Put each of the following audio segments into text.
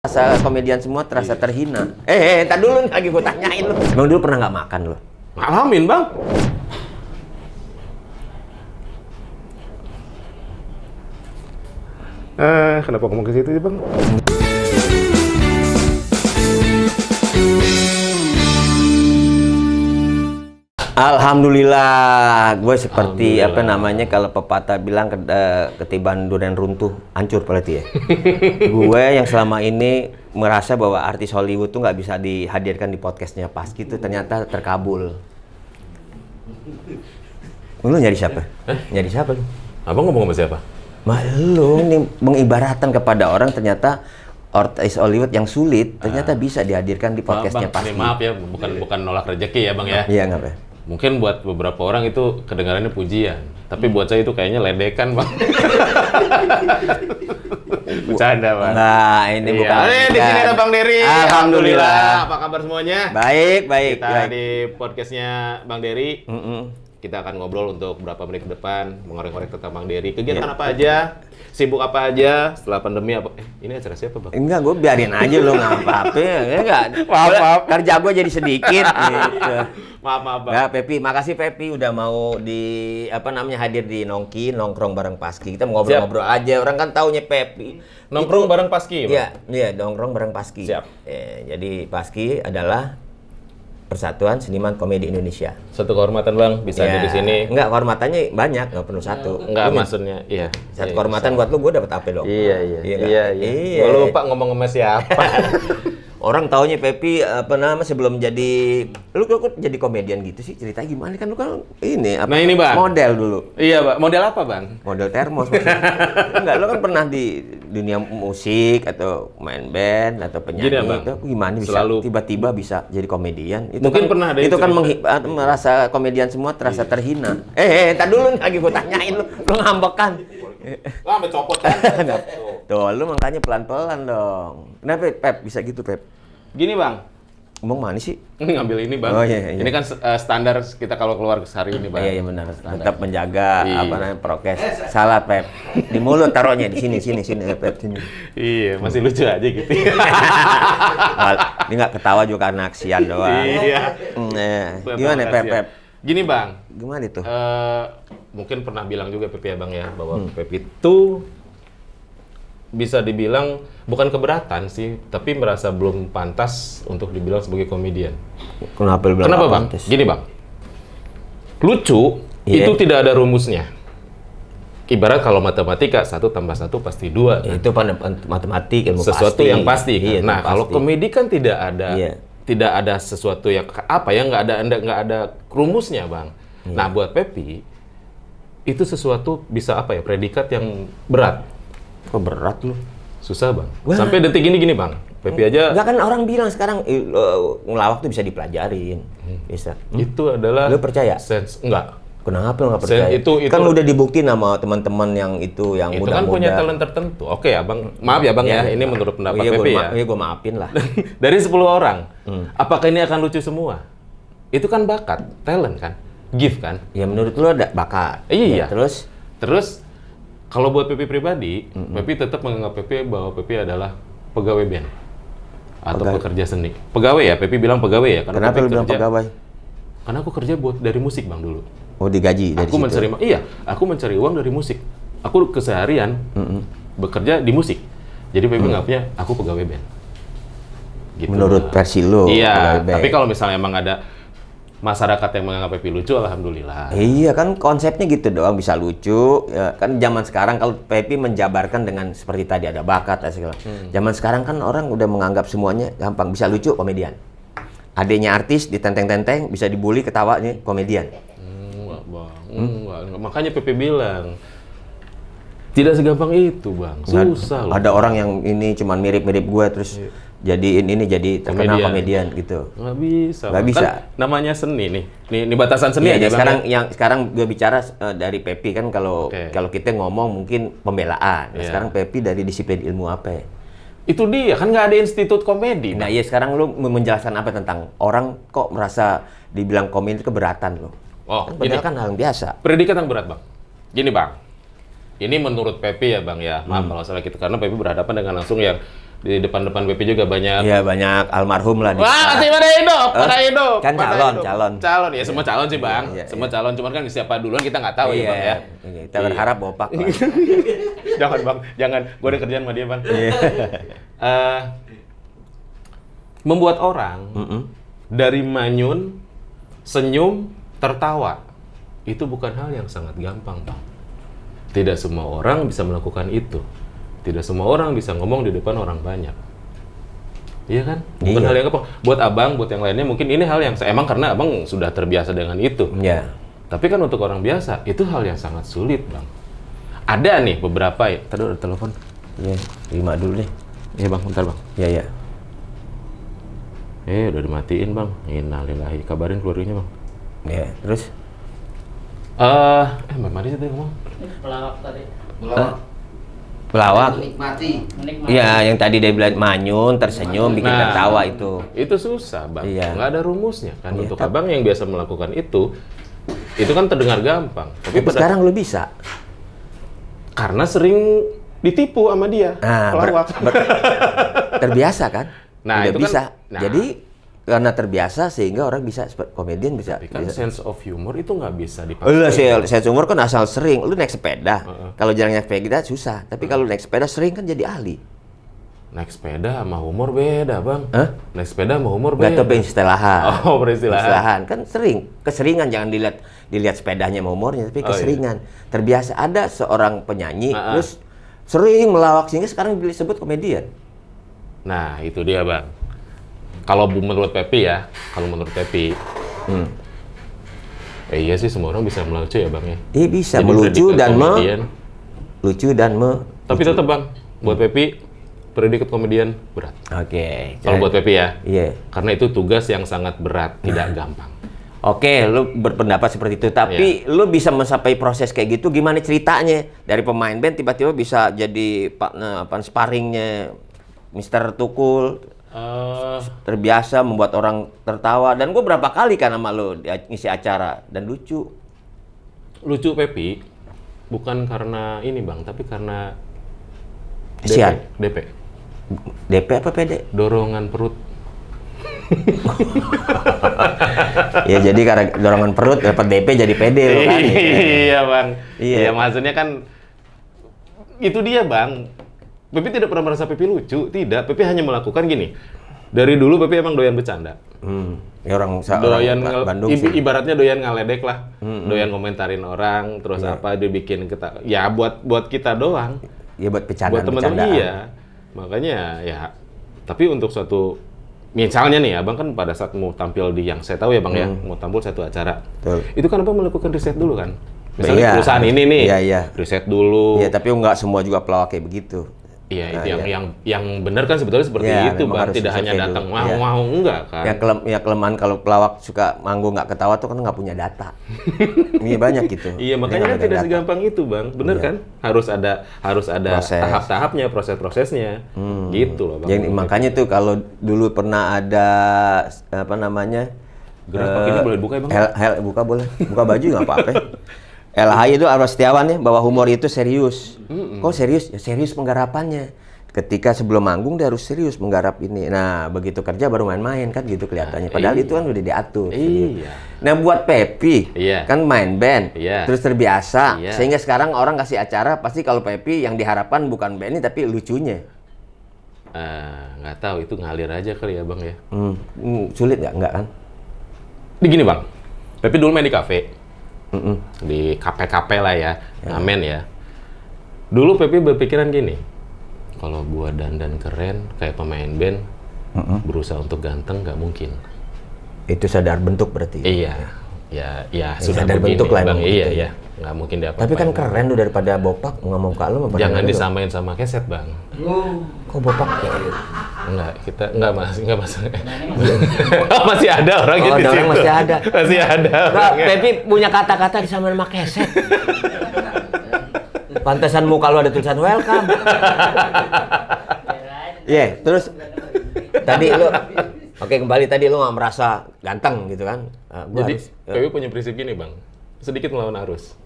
Rasa komedian semua terasa terhina. Entar dulu nih, lagi gue tanyain lu. Emang dulu pernah nggak makan lu? Ngalamin, Bang. Kenapa ngomong ke situ sih, Bang? Alhamdulillah, gue seperti apa namanya kalau pepatah bilang ketiban durian runtuh, hancur berarti ya. Gue yang selama ini merasa bahwa artis Hollywood tuh nggak bisa dihadirkan di podcastnya Paski itu ternyata terkabul. Lu nyari siapa? Nyari siapa lu? Abang ngomong sama siapa? Lu nih mengibaratkan kepada orang ternyata artis Hollywood yang sulit ternyata bisa dihadirkan di podcastnya Paski. Maaf ya, bukan nolak rezeki ya, Bang ya. Iya nggak, Pak? Mungkin buat beberapa orang itu kedengarannya pujian, tapi buat saya itu kayaknya ledekan, Bang. Bercanda, Bang. Nah, ini Iya. bukan. Di sini ada Bang Dery. Alhamdulillah. Apa kabar semuanya? Baik. Kita baik. di podcastnya Bang Dery. Kita akan ngobrol untuk beberapa menit ke depan, mengorek-ngorek tentang Bang Dery. Kegiatan apa aja? Sibuk apa aja setelah pandemi? Ini acara siapa, Bang? Enggak, gue biarin aja lu nggak apa-apa. Enggak. Maaf. Kerja gue jadi sedikit gitu. Maaf, Bang. Enggak, Pepi, makasih Pepi udah mau hadir di nongkrong bareng Paski. Kita mau ngobrol-ngobrol aja. Orang kan taunya Pepi. Nongkrong bareng Paski, Bang? Iya, nongkrong bareng Paski. Siap. Jadi Paski adalah Persatuan Seniman Komedi Indonesia. Satu kehormatan, Bang, bisa ada di sini. Enggak, kehormatannya banyak, nggak perlu satu. Enggak, maksudnya, iya. Satu kehormatan buat lu, gue dapet apa dong? Iya. Iya. Gue lupa ngomong sama siapa. Orang taunya Pepi sebelum jadi lu kok jadi komedian gitu sih, ceritanya gimana? Kan lu kan ini Bang. model dulu. Iya, Bang. Model apa, Bang? Model termos maksudnya. Enggak, lu kan pernah di dunia musik atau main band atau penyanyi Gini, itu gimana bisa tiba-tiba bisa jadi komedian? Itu Mungkin kan, pernah ada itu kan cerita. merasa komedian semua terasa terhina. Entar dulu nih, lagi gue tanyain lu ngambekan. Sampai copot kan? Tuh, lu makanya pelan-pelan dong. Kenapa Pep bisa gitu, Pep? Gini, Bang. Ngomong mana sih? Ngambil ini, Bang. Oh, iya. Ini kan standar kita kalau keluar sehari ini, Bang. Iya benar. Tetap menjaga Iya. prokes. Salah, Pep. Di mulut taruhnya di sini Pep sini. Iya, masih lucu aja gitu. Ini nggak ketawa juga karena aksian doang. Iya. Gimana, Pep? Gini, Bang. Gimana itu? Mungkin pernah bilang juga Pepi ya, Bang ya, bahwa Pepi itu bisa dibilang bukan keberatan sih, tapi merasa belum pantas untuk dibilang sebagai komedian. Kenapa Bang? Gini, Bang. Lucu itu tidak ada rumusnya. Ibarat kalau matematika 1 tambah 1 pasti 2. Ya, itu matematik, ilmu sesuatu pasti. yang pasti. Iya, Nah, kalau pasti. komedi kan tidak ada Iya. tidak ada sesuatu yang nggak ada rumusnya, Bang. Iya. Nah, buat Pepi itu sesuatu bisa predikat yang berat. Kok berat lu? Susah, Bang. Wah. Sampai detik ini gini, Bang. Pepi aja Enggak, kan orang bilang sekarang ngelawak tuh bisa dipelajarin. Bisa. itu adalah Lu percaya? sense enggak. Kenapa lu nggak percaya? Itu kan udah dibuktiin sama teman-teman yang itu muda-muda. kan punya talent tertentu. Oke ya, Bang. Maaf ya, Bang ya. Ini menurut pendapat Pepi ya. Iya, gue maafin lah. Dari 10 orang, apakah ini akan lucu semua? Itu kan bakat, talent kan, gift kan. Ya menurut lu ada bakat. Iya. Ya, Terus kalau buat Pepi pribadi, Pepi tetap menganggap Pepi bahwa Pepi adalah pegawai band atau pekerja seni. Pegawai ya, Pepi bilang pegawai ya. Kenapa lu bilang pegawai? Karena aku kerja dari musik, Bang, dulu. Oh, digaji dari Aku situ? aku mencari uang dari musik. Aku keseharian bekerja di musik. Jadi Pepi nganggapnya aku pegawai band. Gitu. Menurut versi lu, Iya, pegawai band. tapi kalau misalnya emang ada masyarakat yang menganggap Pepi lucu, alhamdulillah. Iya, kan konsepnya gitu doang, bisa lucu. Ya, kan zaman sekarang kalau Pepi menjabarkan dengan seperti tadi ada bakat, segala. Zaman sekarang kan orang udah menganggap semuanya gampang, bisa lucu, komedian. Adanya artis ditenteng-tenteng, bisa dibully, ketawa, nih komedian. Enggak, Bang. Enggak. Makanya Pepi bilang tidak segampang itu, Bang. Susah loh. Ada orang yang ini cuman mirip-mirip gua terus jadi terkenal komedian gitu. Nggak bisa. Nggak Bang. bisa. Kan namanya seni nih. Ini batasan seni Iya, aja, Bang. sekarang gue bicara dari Pepi kan kalau kita ngomong mungkin pembelaan. Nah, Iya. sekarang Pepi dari disiplin ilmu apa? Itu dia, kan nggak ada institut komedi. Nah, iya sekarang lu menjelaskan apa tentang orang kok merasa dibilang komedi itu keberatan lo? Oh, Kan padahal kan hal yang biasa. predikat yang berat, Bang. Gini, Bang. Ini menurut Pepi ya, Bang ya. Maaf kalau salah gitu, karena Pepi berhadapan dengan langsung yang Di depan-depan PP juga banyak. Iya, banyak almarhum lah di Wah, masih pada hidup, pada hidup. Kan pada calon, hidup. calon. Calon ya, semua calon sih Bang. Iya, Semua calon, cuman kan siapa duluan kita nggak tahu ya Bang ya. Kita berharap bopak lah. Jangan Bang, jangan. Gua ada kerjaan sama dia Bang. Membuat orang dari manyun, senyum, tertawa, itu bukan hal yang sangat gampang Bang. Tidak semua orang bisa melakukan itu. Tidak semua orang bisa ngomong di depan orang banyak. Iya kan? Bukan hal yang gampang. Buat abang, buat yang lainnya mungkin ini hal yang emang karena abang sudah terbiasa dengan itu. Iya. Tapi kan untuk orang biasa, itu hal yang sangat sulit Bang. Ada nih beberapa ya. Tadi ada telepon. Iya, terima dulu deh. Iya Bang, bentar Bang. Iya. Udah dimatiin Bang. Innalillahi, kabarin keluarganya Bang. Iya, terus? Mbak Mari tadi ngomong. Pelawak tadi. Pelawak. Menikmati. Iya, yang tadi dia bilang manyun, tersenyum, bikin tertawa itu. Itu susah Bang. Iya. Nggak ada rumusnya kan. Iya, Untuk abang yang biasa melakukan itu kan terdengar gampang. Tapi sekarang lu bisa. Karena sering ditipu sama dia. Nah, pelawak. Terbiasa kan? Nah, udah itu kan- bisa. nah. Jadi karena terbiasa sehingga orang bisa komedian bisa. Tapi kan sense of humor itu nggak bisa Lu dipakai. saya umur kan asal sering. Lu naik sepeda. Kalau jarang naik sepeda susah. Tapi kalau naik sepeda sering kan jadi ahli. Naik sepeda sama humor beda Bang. Hah? Naik sepeda sama humor Gak beda. tau istilahan. Oh, peristilahan. Istilahan kan sering. Keseringan jangan dilihat sepedanya sama humornya, tapi keseringan. Terbiasa ada seorang penyanyi terus sering melawak sehingga sekarang disebut komedian. Nah, itu dia Bang. Kalau menurut Pepi ya, iya sih semua orang bisa melucu ya Bang ya. Dia bisa Jadi melucu predikat dan komedian. Tapi tetap Bang, buat Pepi predikat komedian berat. Oke. Kalau buat Pepi ya. Iya. Karena itu tugas yang sangat berat, tidak gampang. Oke, lu berpendapat seperti itu, tapi lu bisa mencapai proses kayak gitu gimana ceritanya? Dari pemain band tiba-tiba bisa jadi sparringnya Mr. Tukul, terbiasa membuat orang tertawa. Dan gue berapa kali kan sama lu ngisi acara dan lucu. Lucu Pepi bukan karena ini Bang, tapi karena Kasihan. DP. DP apa PD? Dorongan perut. Ya jadi karena dorongan perut dapat DP jadi PD lo kan. Iya Bang. Iya. Iya maksudnya kan itu dia Bang. Pepi tidak pernah merasa Pepi lucu, tidak. Pepi hanya melakukan gini. Dari dulu Pepi emang doyan bercanda. Ya orang Doyan Bandung sih. ibaratnya doyan ngaledek lah. Doyan komentarin orang, terus apa dia bikin kita. Ya buat kita doang. Ya buat Buat bercandaan. teman-teman iya. Makanya ya. Tapi untuk suatu misalnya nih, Abang kan pada saat mau tampil di yang saya tahu ya Bang ya, mau tampil satu acara. Betul. Itu kan Abang melakukan riset dulu kan? Misalnya Iya. perusahaan ini nih, Iya. riset dulu. Iya, tapi nggak semua juga pelawak kayak begitu. Iya, Nah, itu iya. yang benar kan sebetulnya seperti Iya, itu memang Bang. harus Tidak hanya disurvei datang dulu. Iya. mau enggak kan? Ya kelemahan kalau pelawak suka manggung nggak ketawa tuh kan nggak punya data. Iya banyak gitu. Iya, makanya kan tidak segampang itu Bang. Bener Iya. kan? Harus ada Proses. tahap-tahapnya, proses-prosesnya. Gitu loh Bang. Jadi makanya tuh kalau dulu pernah ada apa namanya? Gerobak ini boleh buka ya Bang? Buka boleh. Buka baju nggak apa-apa. LHI itu Arwah Setiawan ya, bahwa humor itu serius. Kok serius? Ya serius penggarapannya. Ketika sebelum manggung dia harus serius menggarap ini. Nah, begitu kerja baru main-main kan gitu kelihatannya. Padahal itu kan udah diatur. Iya. Nah, buat Pepi Iya. kan main band, Iya. terus terbiasa, Iya. sehingga sekarang orang kasih acara pasti kalau Pepi yang diharapkan bukan bandnya tapi lucunya. Nggak tahu itu ngalir aja kali ya Bang ya. Sulit nggak kan? Ini gini Bang, Pepi dulu main di kafe. Di kafe-kafe lah ya, ngamen ya. Dulu Pepi berpikiran gini, kalau gua dandan keren kayak pemain band, berusaha untuk ganteng nggak mungkin. Itu sadar bentuk berarti. Iya, ya sudah sadar begini bentuk lah Bang. emang Iya, gitu. iya, nggak mungkin diapa-apain. Tapi kan keren tuh daripada bopak nggak mau muka lu. Jangan disamain sama keset Bang. Kok bopak ya? Enggak, kita enggak mas. Masih ada orang Oh, gitu ada orang masih ada. Masih ada. Nggak, orangnya. Pepi punya kata-kata disamain sama keset. Pantesan muka lu ada tulisan welcome. Iya, terus tadi lu kembali tadi lu nggak merasa ganteng gitu kan? Gua Jadi, harus- Pepi punya prinsip gini, Bang. Sedikit melawan arus.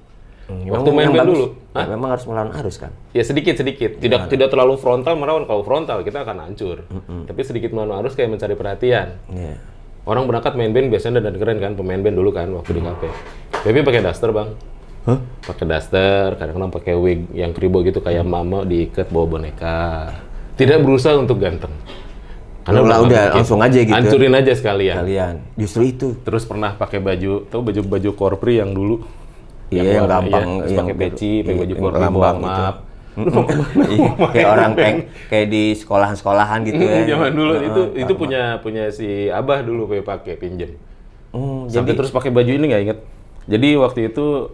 Waktu main band dulu. Ya, memang harus melawan arus kan. Ya sedikit-sedikit, tidak terlalu frontal, melawan kalau frontal kita akan hancur. Tapi sedikit melawan arus kayak mencari perhatian. Iya. Orang berangkat main band biasanya dan keren kan, pemain band dulu kan waktu di kafe. Pepe pakai daster bang, pakai daster, kadang-kadang pakai wig yang kribo gitu kayak mama diikat bawa boneka. Tidak berusaha untuk ganteng. Udah langsung aja gitu. Hancurin aja sekalian. Justru itu. Terus pernah pakai baju, tahu baju Korpri yang dulu? Iya, yang gampang, terus yang pakai peci, pakai baju Korpri lambang bawa gitu. map. Kayak orang kayak di sekolahan gitu ya. Zaman dulu itu punya si Abah dulu pakai pinjem. Sampai terus pakai baju ini nggak inget. Jadi waktu itu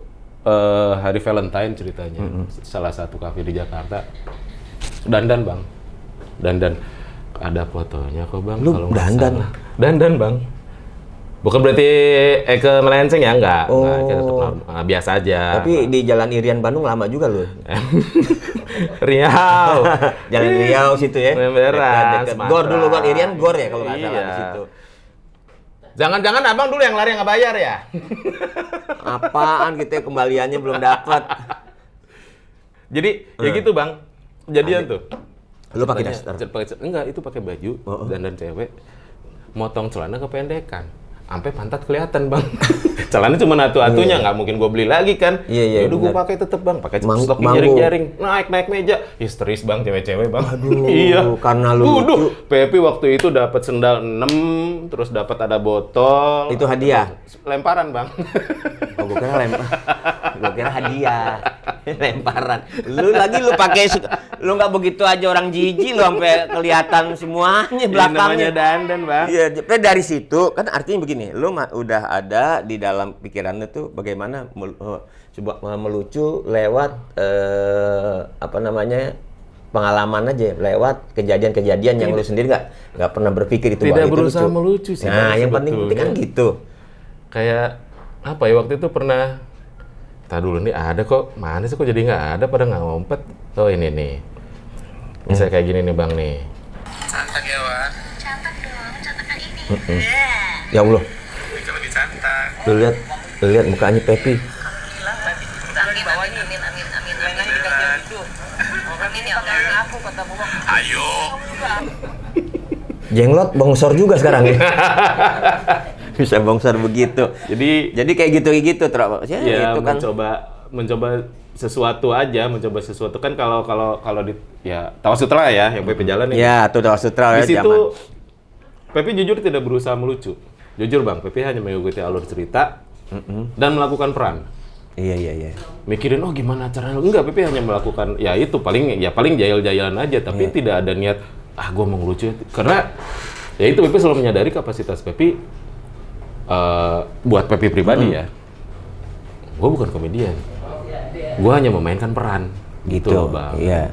hari Valentine ceritanya, salah satu kafe di Jakarta. Dandan bang, dandan. Ada fotonya kok bang. Lu kalau nggak dandan? salah. Dandan bang. Bukan berarti ke melenceng ya, enggak. Kita tetap biasa aja. Tapi di Jalan Irian Bandung lama juga lu. Riau. Jalan Riau situ ya. Beneran. Dekat Gor dulu kan, Irian Gor ya kalau nggak salah di situ. Jangan-jangan abang dulu yang lari nggak bayar ya? Apaan gitu ya, kembaliannya belum dapat. Jadi ya gitu bang. Jadian tuh. Lu pakai daster? Enggak, itu pakai baju dan cewek. Motong celana kependekan. Sampai pantat kelihatan bang. Celana cuma atu-atunya, nggak mungkin gue beli lagi kan. Iya. Udah gue pakai tetep bang, pakai stocking Manggo. jaring-jaring, naik meja, histeris bang cewek-cewek bang. Aduh, iya. karena lu lucu. Pepi waktu itu dapat sendal 6, terus dapat ada botol. Itu hadiah? Lemparan bang. Oh, gue kira gue kira hadiah. Lemparan. Lu pakai lu nggak begitu aja orang jijik lu sampai kelihatan semuanya belakangnya. Namanya dandan bang. Iya, dari situ kan artinya begini, lu udah ada di dalam pikirannya tuh bagaimana melucu lewat pengalaman aja, lewat kejadian-kejadian yang lu sendiri nggak pernah berpikir itu. Tidak itu berusaha lucu. melucu sih. Nah, bang, yang penting kan gitu. Kayak apa ya, waktu itu pernah. Tadi dulu nih ada kok, mana sih kok jadi nggak ada, pada nggak ngompet. Oh ini nih, misalnya kayak gini nih bang nih. Cantak ya Wak? Cantak dong, cantakan ini. Ya Allah. Itu lebih cantak. Lu lihat mukanya Pepi. Amin, amin. Amin ya Allah. Aku kata Bu. Ayo. Jenglot bongsor juga sekarang ya. Bisa bongsor begitu. Jadi kayak gitu terus. Ya, itu kan mencoba sesuatu aja, kan kalau di ya Tawasutra ya yang Pepe jalan ini. Ya, tuh Tawasutra ya Di situ zaman. Pepe jujur tidak berusaha melucu. Jujur bang, Pepe hanya mengikuti alur cerita dan melakukan peran. Iya. Mikirin gimana caranya? Enggak, Pepe hanya melakukan ya itu paling jahil-jahilan aja, tapi tidak ada niat gue mau ngelucu karena ya itu Pepe selalu menyadari kapasitas Pepe buat Pepe pribadi ya. Gue bukan komedian. Gue hanya memainkan peran gitu loh, Bang. Iya.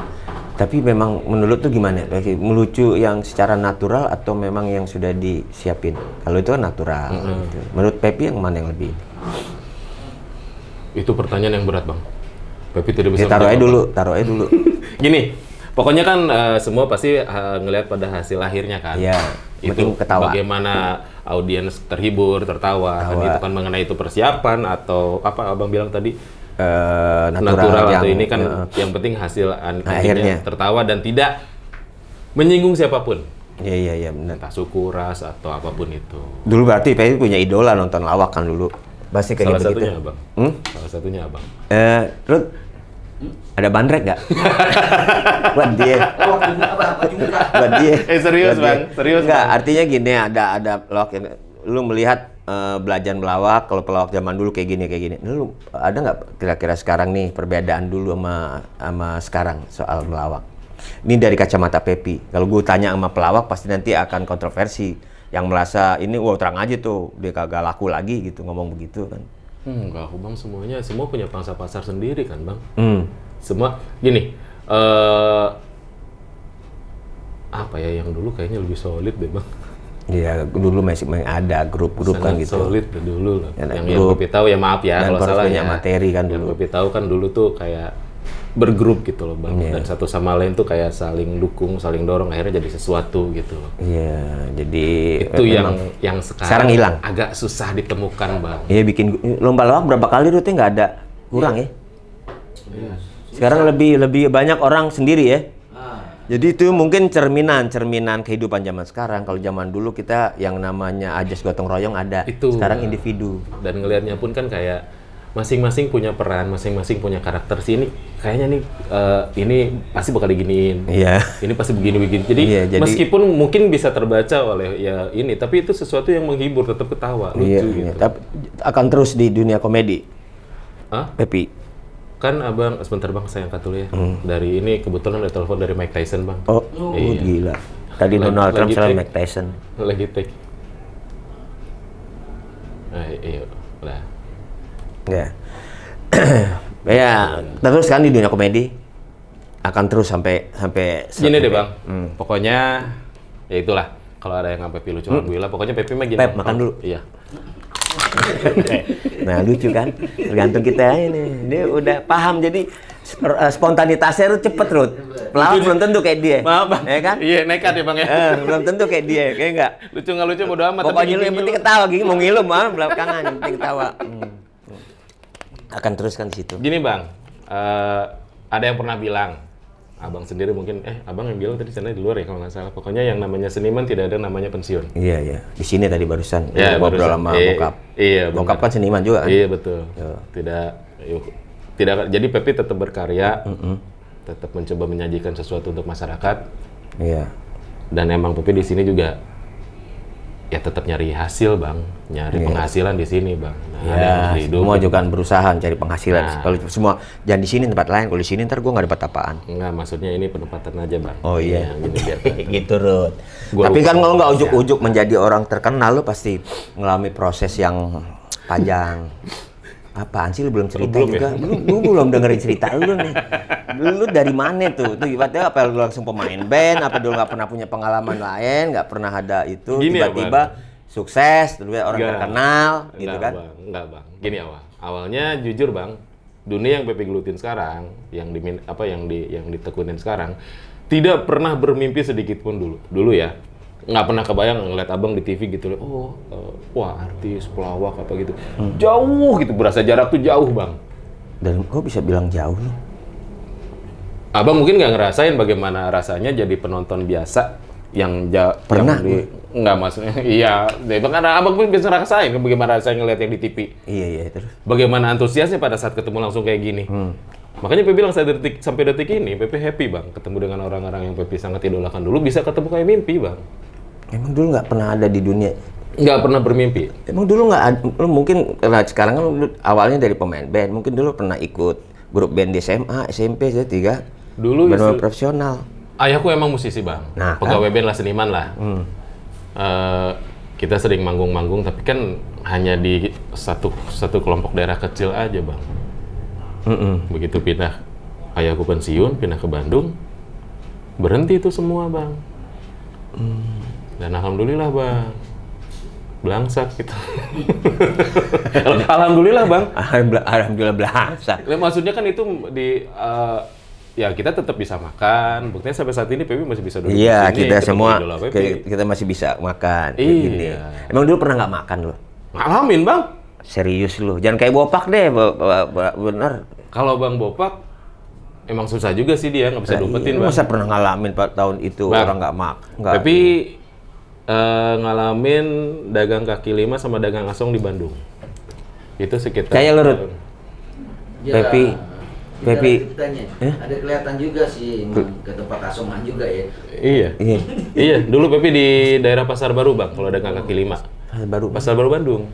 Tapi memang menurut tuh gimana? Melucu yang secara natural atau memang yang sudah disiapin? Kalau itu kan natural. Gitu. Menurut Pepe yang mana yang lebih? Itu pertanyaan yang berat, Bang. Pepe tidak bisa Taruh aja dulu. Gini, pokoknya kan semua pasti ngelihat pada hasil akhirnya kan. Iya. Itu ketawa. Bagaimana audiens terhibur, tertawa. Kan itu kan mengenai itu persiapan atau apa Abang bilang tadi? Natural yang, atau ini kan yang penting hasil akhirnya tertawa dan tidak menyinggung siapapun. Iya benar. Entah suku, ras atau apapun itu. Dulu berarti Pepe punya idola nonton lawak kan dulu. Pasti kayak Salah gitu. satunya Abang. Salah satunya Abang. Rud, ada bandrek nggak? Buat dia. Buat dia. Serius Bang, serius. Nggak, artinya gini, ada lawak yang lu melihat belajar melawak, kalau pelawak zaman dulu kayak gini. Lu ada nggak kira-kira sekarang nih perbedaan dulu sama sekarang soal melawak? Ini dari kacamata Pepe. Kalau gue tanya sama pelawak pasti nanti akan kontroversi. Yang merasa ini terang aja tuh dia kagak laku lagi gitu ngomong begitu kan. Enggak, Bang, semua punya pangsa pasar sendiri kan, Bang. Semua gini, apa ya yang dulu kayaknya lebih solid deh, Bang. Iya, dulu masih ada grup-grup kan gitu. Solid dulu lah. Ya, yang Pepe tahu ya maaf ya kalau salah punya ya. materi kan Yang dulu. Pepe tahu kan dulu tuh kayak bergrup gitu loh, Bang. Dan satu sama lain tuh kayak saling dukung, saling dorong, akhirnya jadi sesuatu gitu loh. Iya, jadi Itu yang sekarang hilang. agak susah ditemukan, Bang. Iya, bikin lomba lawak berapa kali Rute nggak ada kurang ya? Sekarang lebih banyak orang sendiri ya. Jadi itu mungkin cerminan kehidupan zaman sekarang. Kalau zaman dulu kita yang namanya ajas gotong royong ada. Itu. Sekarang individu. Dan ngelihatnya pun kan kayak masing-masing punya peran, masing-masing punya karakter sih. Ini kayaknya nih ini pasti bakal diginiin. Iya. Ini pasti begini-begini. Jadi, meskipun mungkin bisa terbaca oleh ya ini, tapi itu sesuatu yang menghibur, tetap ketawa, lucu Iya, gitu. tapi akan terus di dunia komedi. Hah? Pepi. Kan abang, sebentar bang, saya angkat dulu ya. Dari ini kebetulan ada telepon dari Mike Tyson bang. Oh, Iya. gila. Tadi Donald Trump lagi sama take. Mike Tyson. Lagi take. Nah, iya. Lah. Ya. Ya, terus kan di dunia komedi akan terus sampai Gini deh bang, pokoknya ya itulah. Kalau ada yang nggak Pepi lucu, alhamdulillah. Pokoknya Pepi mah gini. Pep, makan dulu. Iya. Nah, lucu kan? Tergantung kita ini. Dia udah paham, jadi spontanitasnya tuh cepet, Ruth. Pelawak belum tentu kayak dia. Maaf bang. Ya kan? Iya, nekat ya bang ya. Belum tentu kayak dia, kayak enggak. Lucu nggak lucu bodo amat. Pokoknya lu yang penting ketawa, gini mau ngilu mah belakangan, yang penting ketawa. Akan teruskan di situ. Gini bang, ada yang pernah bilang, abang sendiri mungkin, abang yang bilang tadi sana di luar ya kalau nggak salah. Pokoknya yang namanya seniman tidak ada namanya pensiun. Iya, iya. Di sini tadi barusan Ya, ngobrol barusan. sama bokap. Iya, Bokap benar. kan seniman juga kan? Iya betul. Tidak. Jadi Pepi tetap berkarya, tetap mencoba menyajikan sesuatu untuk masyarakat. Iya. Dan emang Pepi di sini juga ya tetap nyari hasil bang, nyari penghasilan di sini bang. Nah, ada yang Ya, harus dihidupin. semua juga kan berusaha cari penghasilan. Nah. Kalau semua jangan di sini tempat lain, kalau di sini ntar gua nggak dapat apaan. Enggak, maksudnya ini penempatan aja bang. Oh iya. Gini biar Gitu, Ruth. Gua Tapi lupa kan kalau nggak ngomong, ujuk-ujuk menjadi orang terkenal, lu pasti mengalami proses yang panjang. Apaan sih lu belum cerita Belum juga? ya? Lu belum dengerin cerita lu nih. Lu dari mana tuh? Tuh tiba-tiba apa lu langsung pemain band? Apa dulu nggak pernah punya pengalaman lain? Nggak pernah ada itu? Gini ya, Tiba-tiba sukses, dulu orang Enggak. terkenal, gitu Enggak, kan? Bang. Enggak bang. Gini awalnya jujur bang, dunia yang Pepi gelutin sekarang, yang ditekunin sekarang, tidak pernah bermimpi sedikit pun dulu ya. Nggak pernah kebayang ngeliat abang di TV gitu, wah artis, pelawak apa gitu, jauh gitu, berasa jarak tuh jauh bang. Dan kok bisa bilang jauh lu? Abang mungkin nggak ngerasain bagaimana rasanya jadi penonton biasa yang Pernah. nggak maksudnya, iya, karena abang pun bisa ngerasain bagaimana rasanya ngeliat yang di TV. Iya terus. Bagaimana antusiasnya pada saat ketemu langsung kayak gini. Makanya Pepi bilang sampai detik ini, Pepi happy bang, ketemu dengan orang-orang yang Pepi sangat idolakan dulu, bisa ketemu kayak mimpi bang. Emang dulu nggak pernah ada di dunia. Nggak pernah bermimpi. Emang dulu nggak ada, lu mungkin karena sekarang kan lu awalnya dari pemain band, mungkin dulu pernah ikut grup band di SMA, SMP, tiga. Dulu benar profesional. ayahku emang musisi bang, Nah, pegawai band lah, seniman lah. Kita sering manggung-manggung, tapi kan hanya di satu kelompok daerah kecil aja bang. Begitu pindah, ayahku pensiun, pindah ke Bandung, berhenti itu semua bang. Dan alhamdulillah bang, belangsak gitu. Alhamdulillah bang. Alhamdulillah belasa. Ya, maksudnya kan itu ya kita tetap bisa makan. Buktinya sampai saat ini Pepi masih bisa duduk Iya, di sini, kita ketemu semua idola Pepi. kita masih bisa makan kayak Iya. gini. Emang dulu pernah nggak makan lo? Ngalamin bang. Serius lu? Jangan kayak bopak deh, bener. Kalau Bang Bopak emang susah juga sih dia, nggak bisa diumpetin Lu bang. masa pernah ngalamin Pak tahun itu Bang, orang nggak makan? Tapi ngalamin dagang kaki lima sama dagang asong di Bandung. Itu sekitar. Kayak lu, Rut. Pepi. Ada kelihatan juga sih ke tempat asongan juga ya. Iya. Iya. Iya, dulu Pepi di daerah Pasar Baru bang, kalau dagang kaki lima. Baru. Pasar Baru Bandung.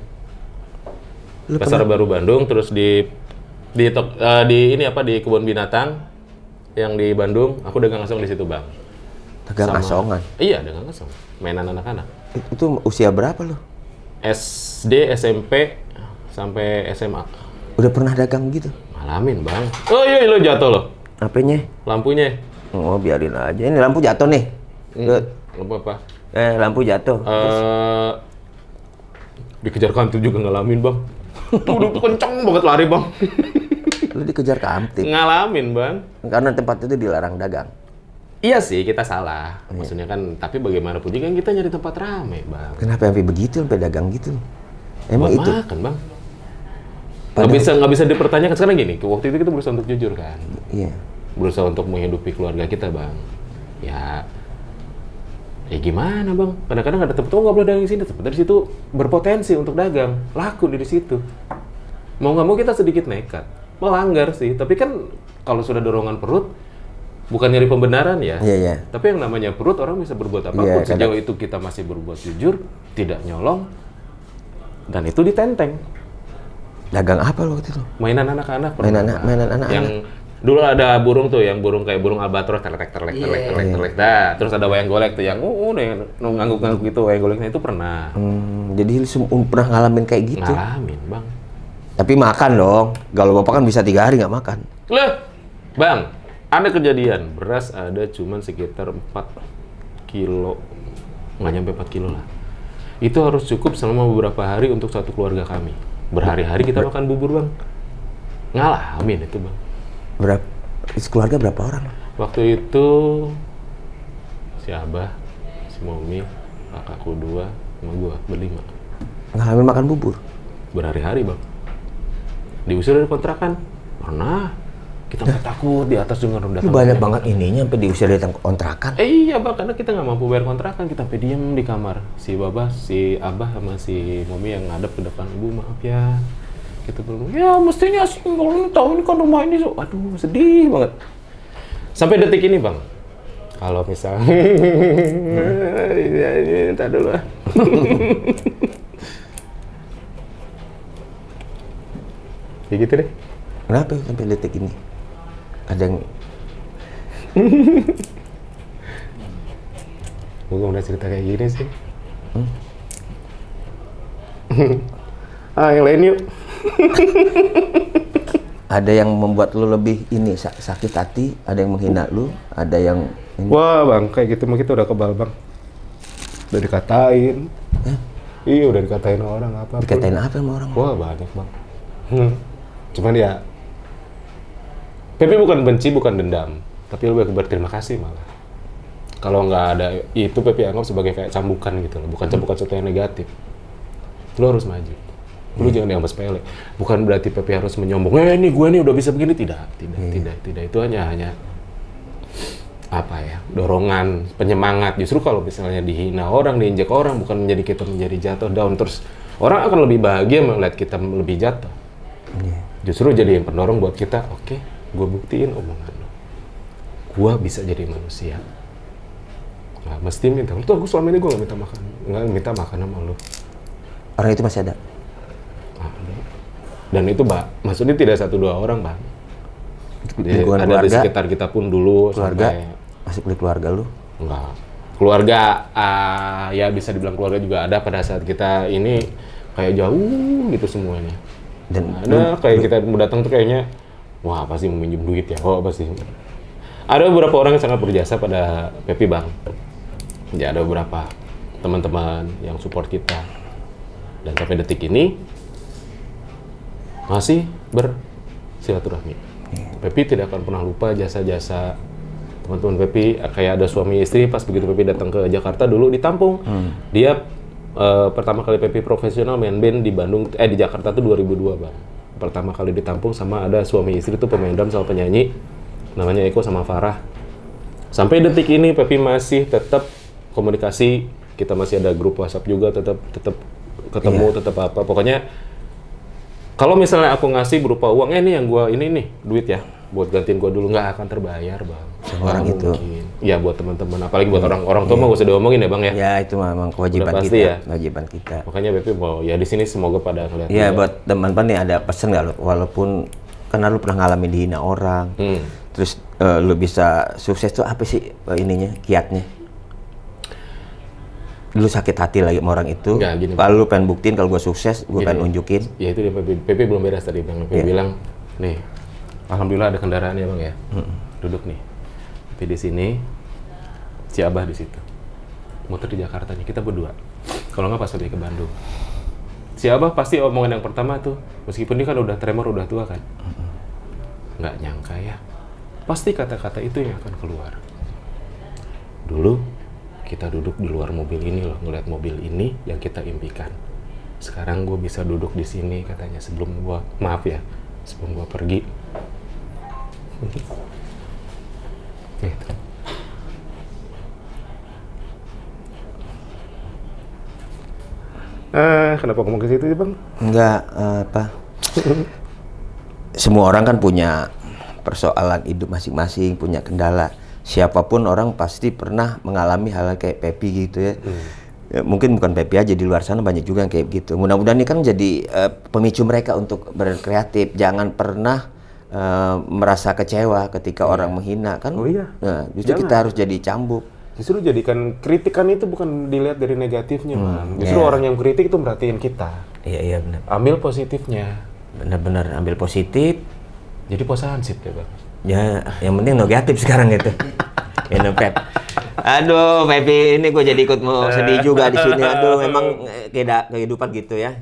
Lu Pasar Baru Bandung, terus di kebun binatang yang di Bandung, aku dagang asong di situ bang. dagang asongan. Iya, dagang asong, mainan anak-anak. Itu usia berapa lu? SD, SMP, sampai SMA. Udah pernah dagang gitu? Ngalamin bang. Oh iya, lo jatuh loh. Apanya? Lampunya. Oh, biarin aja. Ini lampu jatuh nih. Rut. Lampu apa? Lampu jatuh. Dikejar kantil juga ngalamin bang. Udah kenceng banget lari bang. Lu dikejar kamtip. Ngalamin bang. Karena tempat itu dilarang dagang. Iya sih, kita salah. Maksudnya kan, tapi bagaimanapun juga kan kita nyari tempat rame bang. Kenapa sampai begitu, sampai dagang gitu? Emang Buat itu? makan bang. Nggak bisa dipertanyakan. Sekarang gini, waktu itu kita berusaha untuk jujur kan. Iya. Berusaha untuk menghidupi keluarga kita, Bang. Ya gimana, Bang? Kadang-kadang ada tempat nggak boleh dagang di sini, tempat dari situ berpotensi untuk dagang, laku di situ. Mau nggak mau kita sedikit nekat, melanggar sih. Tapi kan kalau sudah dorongan perut, bukan nyari pembenaran ya. Iya. Tapi yang namanya perut orang bisa berbuat apapun. Sejauh itu kita masih berbuat jujur, tidak nyolong, dan itu ditenteng. Dagang apa lo waktu itu? Mainan anak-anak. Mainan anak-anak. Yang dulu ada burung tuh, yang burung kayak burung albatros, terlek. Dah, terus ada wayang golek tuh yang ngangguk-ngangguk itu, wayang goleknya itu pernah. Jadi pernah ngalamin kayak gitu? Ngalamin, Bang. Tapi makan dong. Kalau bapak kan bisa 3 hari nggak makan. Lah, Bang, ada kejadian beras ada cuman sekitar 4 kilo, nggak nyampe 4 kilo lah. Itu harus cukup selama beberapa hari untuk satu keluarga kami. Berhari-hari kita makan bubur, Bang. Ngalamin itu, Bang. Keluarga berapa orang? Waktu itu si Abah, si Momi, kakakku 2, sama gua berlima. Ngalamin makan bubur? Berhari-hari, Bang. Diusir dari kontrakan. Pernah. Kita nggak takut di atas dengan rendah. Banyak banget ininya sampai diusir dari kontrakan. Iya, Bang, karena kita nggak mampu bayar kontrakan, kita sampai diem di kamar. Si Babah, si Abah sama si Momi yang ngadep ke depan, "Bu, maaf ya." Kita bilang, "Ya mestinya sih kalau tahu ini kan rumah ini." Aduh, sedih banget. Sampai detik ini, Bang. Kalau misalnya entar dulu lah. Ya gitu deh. Kenapa sampai detik ini? Ada yang Gue udah cerita kayak gini sih. Yang lain yuk. ada yang membuat lu lebih ini sakit hati, ada yang menghina lu, ada yang ini. Wah, Bang, kayak gitu mah kita udah kebal, Bang. Udah dikatain. Iya, udah dikatain orang apa. Dikatain apa sama orang? Wah, banyak, Bang. Cuman ya Pepe bukan benci, bukan dendam, tapi lebih berterima kasih malah. Kalau nggak ada itu, Pepe anggap sebagai kayak cambukan gitu loh, bukan cambukan sesuatu yang negatif. Lu harus maju. Lu jangan dianggap sepele. Bukan berarti Pepe harus menyombong, ini gue nih udah bisa begini. Tidak. Itu hanya apa ya, dorongan, penyemangat. Justru kalau misalnya dihina orang, diinjak orang, bukan menjadi kita menjadi jatuh down terus. Orang akan lebih bahagia melihat kita lebih jatuh. Justru jadi yang pendorong buat kita, oke, gue buktiin omongan lo. Gue bisa jadi manusia. Nggak mesti minta. Tuh, aku selama ini gue nggak minta makan sama lo. Orang itu masih ada? Ada. Dan itu, Mbak, maksudnya tidak 1-2 orang, Bang. Lingkungan ada keluarga, di sekitar kita pun dulu. keluarga, sampai masih beli keluarga lu? enggak. Keluarga, ya bisa dibilang keluarga juga ada pada saat kita ini kayak jauh gitu semuanya. Dan Ada kayak kita mau datang tuh kayaknya, wah pasti mau minjem duit ya, pasti. Ada beberapa orang yang sangat berjasa pada Pepi, Bang. Ya ada beberapa teman-teman yang support kita. Dan sampai detik ini masih bersilaturahmi. Pepi tidak akan pernah lupa jasa-jasa teman-teman Pepi. Kayak ada suami istri, pas begitu Pepi datang ke Jakarta dulu ditampung. Dia pertama kali Pepi profesional main band di Bandung, di Jakarta tuh 2002, Bang. Pertama kali ditampung sama ada suami istri tuh pemain drum sama penyanyi, namanya Eko sama Farah. Sampai detik ini Pepi masih tetap komunikasi, kita masih ada grup WhatsApp juga, tetap ketemu, tetap apa. Pokoknya kalau misalnya aku ngasih berupa uang, ini yang gua ini nih duit ya, buat gantiin gua dulu, nggak akan terbayar, Bang. Sama orang itu. Ya buat teman-teman, apalagi buat orang tua mah gak usah diomongin ya, Bang ya. Ya itu memang kewajiban Udah kita. pasti ya. Kewajiban kita. Makanya Pepi mau ya di sini semoga pada ngeliat. Iya, buat teman-teman nih ada pesan nggak lo? Walaupun karena lu pernah ngalamin dihina orang, terus lu bisa sukses tuh apa sih ininya, kiatnya? Lu sakit hati lagi sama orang itu, kalau lu pengen buktiin kalau gue sukses, gue pengen nunjukin. Ya itu dia, Pepi belum beres tadi, Bang. Pepi bilang, nih, alhamdulillah ada kendaraan ya, Bang ya. Duduk nih. Pepi di sini, si Abah di situ. Muter di Jakarta nih, kita berdua. Kalau nggak pas pergi ke Bandung. Si Abah pasti omongan yang pertama tuh, meskipun dia kan udah tremor, udah tua kan. Nggak nyangka ya. Pasti kata-kata itu yang akan keluar. Dulu, kita duduk di luar mobil ini loh, ngeliat mobil ini yang kita impikan. sekarang gue bisa duduk di sini katanya sebelum gue, maaf ya, sebelum gue pergi. Gitu. Kenapa ngomong ke situ sih bang? Enggak, apa? Semua orang kan punya persoalan hidup masing-masing, punya kendala. Siapapun orang pasti pernah mengalami hal kayak Pepi gitu ya. Ya, mungkin bukan Pepi aja, di luar sana banyak juga yang kayak gitu. Mudah-mudahan ini kan jadi pemicu mereka untuk berkreatif. Jangan pernah merasa kecewa ketika orang menghina kan. Oh iya. Nah, justru kita harus jadi cambuk. Justru jadikan kritikan itu bukan dilihat dari negatifnya, Bang. Justru orang yang kritik itu merhatiin kita. Iya benar. Ambil positifnya. Benar-benar ambil positif. Jadi posansip ya, Bang. Ya, yang penting negatif sekarang gitu. Ya, Pep. Aduh, Pepi, ini gue jadi ikut mau sedih juga di sini. Aduh, memang kehidupan gitu ya.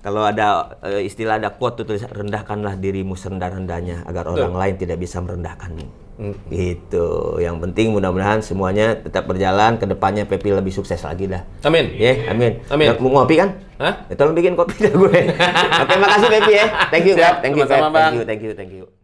Kalau ada istilah, ada quote tuh tulis, rendahkanlah dirimu serendah-rendahnya agar orang lain tidak bisa merendahkanmu. Gitu. Yang penting mudah-mudahan semuanya tetap berjalan, ke depannya Pepi lebih sukses lagi dah. Amin. Ya, amin. Amin. Mau ngopi kan? Hah? Ya, tolong bikin kopi dah gue. Oke, makasih Pepi ya. Thank you, Siap, Pep. Thank you, Pep. sama-sama, Bang. Thank you.